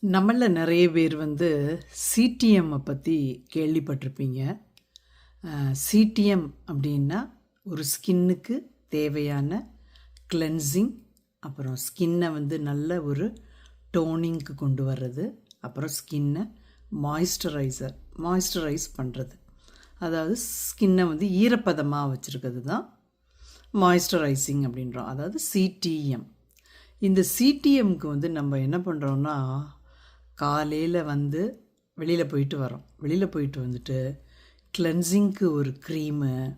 நம்மள நிறைய பேர் சிடிஎம்மை பற்றி கேள்விப்பட்டிருப்பீங்க. சிடிஎம் அப்படின்னா ஒரு ஸ்கின்னுக்கு தேவையான கிளென்சிங், அப்புறம் ஸ்கின்னை நல்ல ஒரு டோனிங்க்கு கொண்டு வர்றது, அப்புறம் ஸ்கின்னை மாய்ஸ்சரைஸ் பண்ணுறது. அதாவது ஸ்கின்னை ஈரப்பதமாக வச்சுருக்கிறது தான் மாய்ஸ்சரைசிங் அப்படின்றோம். அதாவது சிடிஎம். இந்த சிடிஎம்க்கு நம்ம என்ன பண்ணுறோன்னா, காலையில் வெளியில் போயிட்டு வரோம். வெளியில் போயிட்டு வந்துட்டு கிளென்சிங்க்கு ஒரு க்ரீமு,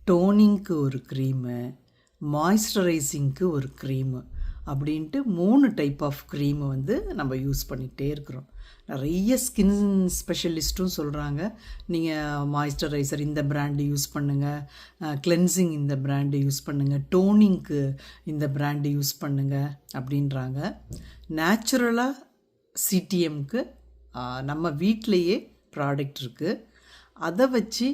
டோனிங்க்கு ஒரு க்ரீமு, மாய்ஸ்சரைசிங்க்கு ஒரு க்ரீமு அப்படின்ட்டு 3 டைப் ஆஃப் க்ரீமு நம்ம யூஸ் பண்ணிகிட்டே இருக்கிறோம். நிறைய ஸ்கின் ஸ்பெஷலிஸ்ட்டும் சொல்கிறாங்க, நீங்கள் மாய்ஸ்சரைசர் இந்த பிராண்டு யூஸ் பண்ணுங்கள், கிளென்சிங் இந்த பிராண்டு யூஸ் பண்ணுங்கள், டோனிங்க்கு இந்த பிராண்டு யூஸ் பண்ணுங்கள் அப்படின்றாங்க. நேச்சுரலாக சிடிஎம்க்கு நம்ம வீட்டிலையே ப்ராடக்ட் இருக்குது. அதை வச்சு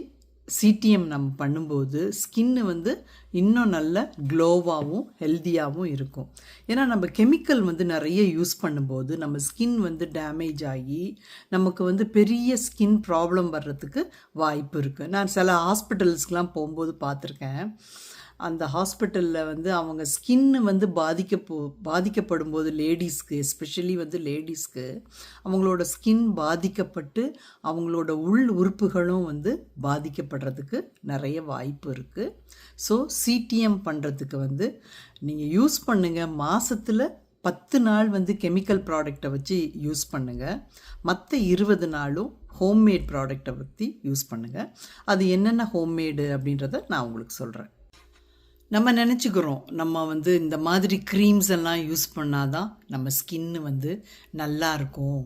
சிடிஎம் நம்ம பண்ணும்போது ஸ்கின்னு இன்னும் நல்ல க்ளோவாகவும் ஹெல்த்தியாகவும் இருக்கும். ஏன்னா நம்ம கெமிக்கல் நிறைய யூஸ் பண்ணும்போது நம்ம ஸ்கின் டேமேஜ் ஆகி நமக்கு பெரிய ஸ்கின் ப்ராப்ளம் வர்றதுக்கு வாய்ப்பு இருக்குது. நான் சில ஹாஸ்பிட்டல்ஸ்க்கெலாம் போகும்போது பார்த்துருக்கேன். அந்த ஹாஸ்பிட்டலில் அவங்க ஸ்கின்னு பாதிக்கப்படும் போது லேடிஸ்க்கு, எஸ்பெஷலி லேடிஸ்க்கு அவங்களோட ஸ்கின் பாதிக்கப்பட்டு அவங்களோட உள் உறுப்புகளும் பாதிக்கப்படுறதுக்கு நிறைய வாய்ப்பு இருக்குது. ஸோ சிடிஎம் பண்ணுறதுக்கு நீங்கள் யூஸ் பண்ணுங்கள். மாதத்தில் 10 நாள் கெமிக்கல் ப்ராடக்டை வச்சு யூஸ் பண்ணுங்கள். மற்ற 20 நாளும் ஹோம்மேட் ப்ராடக்டை பற்றி யூஸ் பண்ணுங்கள். அது என்னென்ன ஹோம்மேடு அப்படின்றத நான் உங்களுக்கு சொல்கிறேன். நம்ம நினச்சிக்கிறோம், நம்ம இந்த மாதிரி க்ரீம்ஸ் எல்லாம் யூஸ் பண்ணாதான் நம்ம ஸ்கின்னு நல்லா இருக்கும்,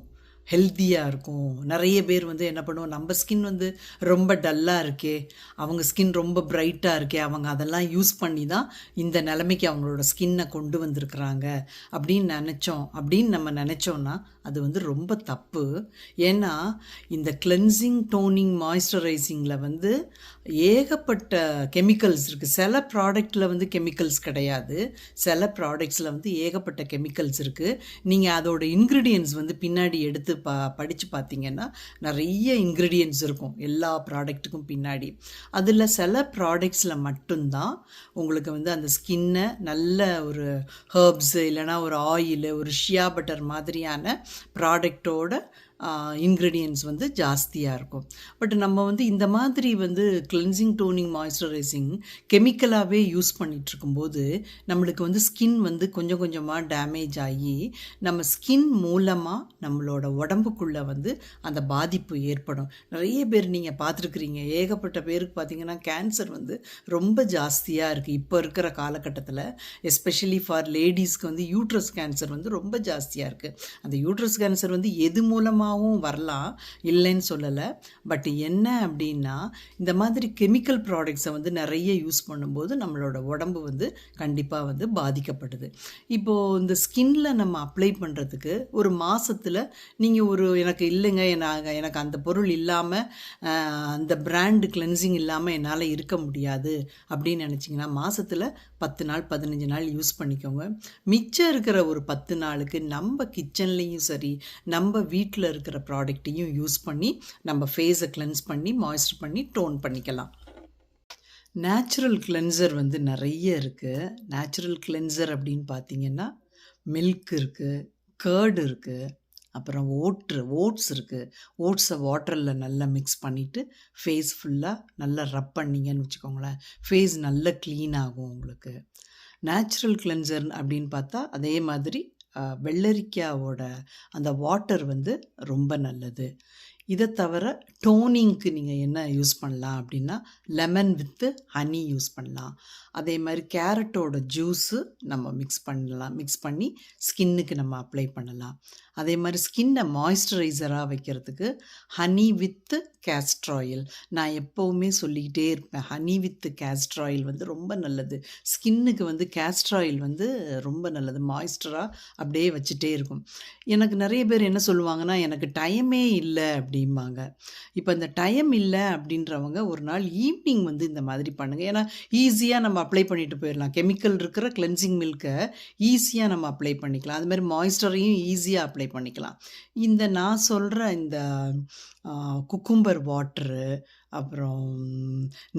ஹெல்த்தியாக இருக்கும். நிறைய பேர் என்ன பண்ணுவோம், நம்ம ஸ்கின் ரொம்ப டல்லாக இருக்கே, அவங்க ஸ்கின் ரொம்ப பிரைட்டாக இருக்கே, அவங்க அதெல்லாம் யூஸ் பண்ணி தான் இந்த நிலைமைக்கு அவங்களோட ஸ்கின்னை கொண்டு வந்திருக்கிறாங்க அப்படின்னு நம்ம நினச்சோன்னா அது ரொம்ப தப்பு. ஏன்னா இந்த கிளென்சிங், டோனிங், மாய்ஸ்சரைசிங்கில் ஏகப்பட்ட கெமிக்கல்ஸ் இருக்குது. சில ப்ராடக்டில் கெமிக்கல்ஸ் கிடையாது, சில ப்ராடக்ட்ஸில் ஏகப்பட்ட கெமிக்கல்ஸ் இருக்குது. நீங்கள் அதோட இன்க்ரீடியன்ட்ஸ் பின்னாடி எடுத்து படித்து பார்த்தீங்கன்னா நிறைய இன்க்ரீடியன்ட்ஸ் இருக்கும் எல்லா ப்ராடக்ட்டுக்கும் பின்னாடி. அதில் சில ப்ராடக்ட்ஸில் மட்டும்தான் உங்களுக்கு அந்த ஸ்கின்னை நல்ல ஒரு ஹர்ப்ஸு, இல்லைனா ஒரு ஆயிலு, ஒரு ஷியா பட்டர் மாதிரியான ப்ராடக்டோட இன்க்ரீடியன்ட்ஸ் ஜாஸ்தியாக இருக்கும். பட் நம்ம இந்த மாதிரி கிளென்சிங், டோனிங், மாய்ஸ்சரைசிங் கெமிக்கலாகவே யூஸ் பண்ணிகிட்ருக்கும்போது நம்மளுக்கு ஸ்கின் கொஞ்சம் கொஞ்சமாக டேமேஜ் ஆகி நம்ம ஸ்கின் மூலமாக நம்மளோட உடம்புக்குள்ளே அந்த பாதிப்பு ஏற்படும். நிறைய பேர் நீங்கள் பார்த்துருக்குறீங்க, ஏகப்பட்ட பேருக்கு பார்த்திங்கன்னா கேன்சர் ரொம்ப ஜாஸ்தியாக இருக்குது இப்போ இருக்கிற காலகட்டத்தில். எஸ்பெஷலி ஃபார் லேடிஸ்க்கு யூட்ரஸ் கேன்சர் ரொம்ப ஜாஸ்தியாக இருக்குது. அந்த யூட்ரஸ் கேன்சர் எது மூலமாக வரலாம், இல்லைன்னு சொல்லலை. பட் என்ன அப்படின்னா, இந்த மாதிரி கெமிக்கல் ப்ராடக்ட்ஸை நிறைய யூஸ் பண்ணும்போது நம்மளோட உடம்பு கண்டிப்பாக பாதிக்கப்படுது. இப்போது இந்த ஸ்கின்ல நம்ம அப்ளை பண்ணுறதுக்கு ஒரு மாதத்தில் நீங்கள் எனக்கு இல்லைங்க, எனக்கு அந்த பொருள் இல்லாமல், அந்த பிராண்டு கிளென்சிங் இல்லாமல் என்னால் இருக்க முடியாது அப்படின்னு நினச்சிங்கன்னா மாதத்தில் 10 நாள் 15 நாள் யூஸ் பண்ணிக்கோங்க. மிச்சம் இருக்கிற ஒரு 10 நாளுக்கு நம்ம கிச்சன்லேயும் சரி, நம்ம வீட்டில் இருக்கிற ப்ராடக்டையும் யூஸ் பண்ணி நம்ம ஃபேஸை கிளென்ஸ் பண்ணி, மாய்ஸ்சர் பண்ணி, டோன் பண்ணிக்கலாம். நேச்சுரல் கிளென்சர் நிறைய இருக்குது. நேச்சுரல் கிளென்சர் அப்படின்னு பார்த்தீங்கன்னா மில்க் இருக்குது, கர்டு இருக்குது, அப்புறம் ஓட்ஸ் இருக்குது. ஓட்ஸை வாட்டரில் நல்லா மிக்ஸ் பண்ணிவிட்டு ஃபேஸ் ஃபுல்லாக நல்லா ரப் பண்ணிங்கன்னு வச்சுக்கோங்களேன், ஃபேஸ் நல்லா க்ளீன் ஆகும் உங்களுக்கு. நேச்சுரல் கிளென்சர் அப்படின்னு பார்த்தா அதே மாதிரி வெள்ளரிக்காவோட அந்த வாட்டர் ரொம்ப நல்லது. இதை தவிர டோனிங்க்கு நீங்கள் என்ன யூஸ் பண்ணலாம் அப்படின்னா லெமன் வித்து ஹனி யூஸ் பண்ணலாம். அதே மாதிரி கேரட்டோட ஜூஸு நம்ம மிக்ஸ் பண்ணி ஸ்கின்னுக்கு நம்ம அப்ளை பண்ணலாம். அதே மாதிரி ஸ்கின்னை மாய்ஸ்சரைசராக வைக்கிறதுக்கு ஹனி வித்து கேஸ்டர் ஆயில், நான் எப்போவுமே சொல்லிக்கிட்டே இருப்பேன், ஹனி வித்து கேஸ்டர் ஆயில் ரொம்ப நல்லது. ஸ்கின்னுக்கு கேஸ்டர் ஆயில் ரொம்ப நல்லது, மாய்ஸ்சராக அப்படியே வச்சுட்டே இருக்கும். எனக்கு நிறைய பேர் என்ன சொல்லுவாங்கன்னா, எனக்கு டைமே இல்லை அப்படி அப்படிம்பாங்க. இப்போ இந்த டைம் இல்லை அப்படின்றவங்க ஒரு நாள் ஈவினிங் வந்து இந்த மாதிரி பண்ணுங்கள். ஏன்னா ஈஸியாக நம்ம அப்ளை பண்ணிட்டு போயிடலாம். கெமிக்கல் இருக்கிற கிளென்சிங் மில்கை ஈஸியாக நம்ம அப்ளை பண்ணிக்கலாம். அது மாதிரி மாய்ஸ்சரையும் ஈஸியாக அப்ளை பண்ணிக்கலாம். இந்த நான் சொல்கிற இந்த குக்கும்பர் வாட்ரு, அப்புறம்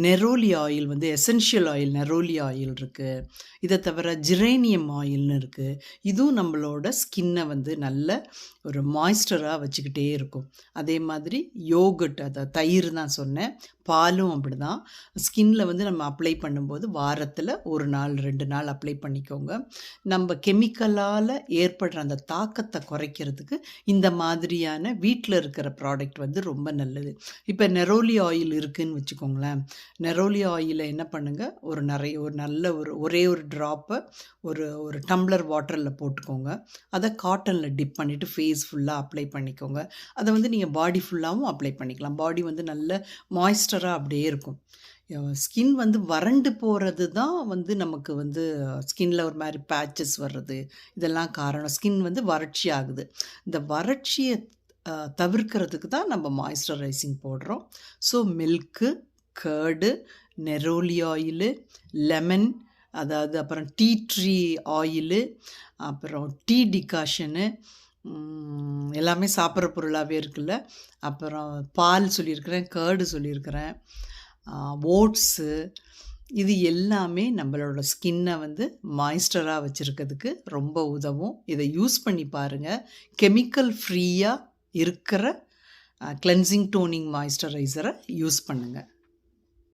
நெரோலி ஆயில் வந்து எசென்ஷியல் ஆயில் நெரோலி ஆயில் இருக்குது. இதை தவிர ஜிரேனியம் ஆயில்னு இருக்குது. இதுவும் நம்மளோட ஸ்கின்னை வந்து நல்ல ஒரு மாய்ஸ்டராக வச்சுக்கிட்டே இருக்கும். அதே மாதிரி யோகட், அதை தயிர் தான் சொன்னேன், பாலும் அப்படி தான். ஸ்கின்ல வந்து நம்ம அப்ளை பண்ணும்போது வாரத்தில் 1 நாள் 2 நாள் அப்ளை பண்ணிக்கோங்க. நம்ம கெமிக்கலால் ஏற்படுற அந்த தாக்கத்தை குறைக்கிறதுக்கு இந்த மாதிரியான வீட்டில் இருக்கிற ப்ராடக்ட் வந்து ரொம்ப நல்லது. இப்போ நெரோலி ஆயில் இருக்குதுன்னு வச்சுக்கோங்களேன். நெரோலி ஆயிலை என்ன பண்ணுங்கள், ஒரு நல்ல ஒரே ஒரு ட்ராப்பை ஒரு டம்ளர் வாட்டரில் போட்டுக்கோங்க. அதை காட்டனில் டிப் பண்ணிவிட்டு ஃபேஸ் ஃபுல்லாக அப்ளை பண்ணிக்கோங்க. அதை வந்து நீங்கள் பாடி ஃபுல்லாகவும் அப்ளை பண்ணிக்கலாம். பாடி வந்து நல்ல மாய்ஸ்டராக அப்படியே இருக்கும். ஸ்கின் வந்து வறண்டு போகிறது தான் வந்து நமக்கு வந்து ஸ்கின்ல ஒரு மாதிரி பேச்சஸ் வர்றது, இதெல்லாம் காரணம். ஸ்கின் வந்து வறட்சி ஆகுது. இந்த வறட்சியை தவிர்க்கிறதுக்கு தான் நம்ம மாய்ஸ்சரைசிங் போடுறோம். So milk, curd, neroli oil, lemon, அதாவது அப்புறம் டீ ட்ரீ ஆயிலு, அப்புறம் டீ டிகாஷனு, எல்லாமே சாப்பிட்ற பொருளாகவே இருக்குல்ல. அப்புறம் பால் சொல்லியிருக்கிறேன், கர்டு சொல்லியிருக்கிறேன், ஓட்ஸு, இது எல்லாமே நம்மளோட ஸ்கின்னை வந்து மாய்ஸ்டராக வச்சுருக்கிறதுக்கு ரொம்ப உதவும். இதை யூஸ் பண்ணி பாருங்கள். கெமிக்கல் ஃப்ரீயாக இருக்கிற கிளென்சிங் டோனிங் மாய்ஸ்சரைசரை யூஸ் பண்ணுங்கள்.